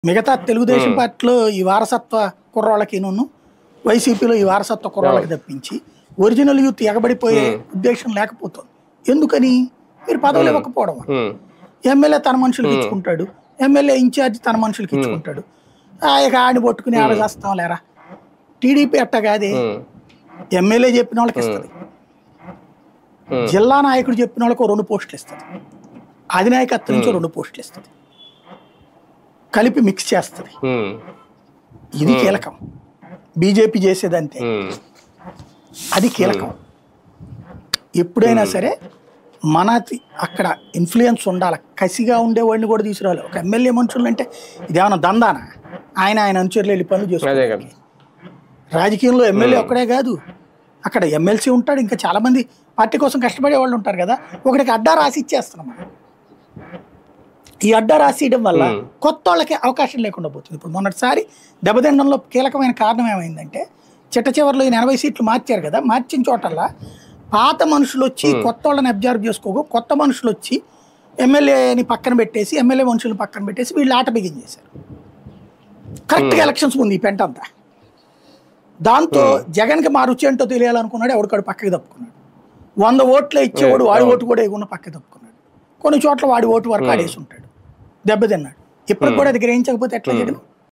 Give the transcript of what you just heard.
మిగతా తెలుగుదేశం పార్టీలో ఈ వారసత్వ కుర్రాళ్ళకిను వైసీపీలో ఈ వారసత్వ కుర్రాళ్ళకి తప్పించి ఒరిజినల్ యూత్ ఎగబడిపోయే ఉద్దేశం లేకపోతుంది. ఎందుకని? మీరు పదవులు ఇవ్వకపోవడం. ఎమ్మెల్యే తన మనుషులకి ఇచ్చుకుంటాడు, ఎమ్మెల్యే ఇన్ఛార్జ్ తన మనుషులకి ఇచ్చుకుంటాడు. ఇక ఆడిని పట్టుకుని ఆడజేస్తాం లేరా. టీడీపీ అట్ట కాదే, ఎమ్మెల్యే చెప్పిన వాళ్ళకి ఇస్తుంది, జిల్లా నాయకుడు చెప్పిన వాళ్ళకి 2 పోస్టులు ఇస్తుంది, అధినాయకత్వం నుంచి 2 పోస్టులు ఇస్తుంది, కలిపి మిక్స్ చేస్తుంది. ఇది కీలకం. బీజేపీ చేసేదంతే, అది కీలకం. ఎప్పుడైనా సరే మనది అక్కడ ఇన్ఫ్లుయెన్స్ ఉండాలి. కసిగా ఉండేవాడిని కూడా తీసుకురావాలి. ఒక ఎమ్మెల్యే మనుషులు అంటే ఇదేమన్నా దందానా? ఆయన అనుచరులు వెళ్ళి పనులు చేసుకోవాలి. రాజకీయంలో ఎమ్మెల్యే ఒక్కడే కాదు, అక్కడ ఎమ్మెల్సీ ఉంటాడు, ఇంకా చాలామంది పార్టీ కోసం కష్టపడే వాళ్ళు ఉంటారు కదా. ఒకటికి అడ్డా రాసి ఇచ్చేస్తున్నాం. ఈ అడ్డా రాసియడం వల్ల కొత్త వాళ్ళకి అవకాశం లేకుండా పోతుంది. ఇప్పుడు మొన్నటిసారి దెబ్బతిండంలో కీలకమైన కారణం ఏమైందంటే, చిట్ట చివరిలో 80 సీట్లు మార్చారు కదా. మార్చిన చోటల్లా పాత మనుషులు వచ్చి కొత్త వాళ్ళని అబ్జర్వ్ చేసుకోకు, కొత్త మనుషులు వచ్చి ఎమ్మెల్యేని పక్కన పెట్టేసి, ఎమ్మెల్యే మనుషులు పక్కన పెట్టేసి వీళ్ళు ఆట బిగించేశారు. కరెక్ట్గా ఎలక్షన్స్ ఉంది ఈ పెంట అంతా. దాంతో జగన్కి మా రుచి ఏంటో తెలియాలనుకున్నాడు, ఎవడికాడు పక్కకి తప్పుకున్నాడు. 100 ఓట్లే ఇచ్చేవాడు వాడి ఓటు కూడా ఎగున్న పక్కకి తప్పుకున్నాడు. కొన్ని చోట్ల వాడి ఓటు వరకు ఆడేసి ఉంటాడు, దెబ్బతిన్నాడు. ఇప్పటికి కూడా అది గ్రహించకపోతే ఎట్లా జగన్?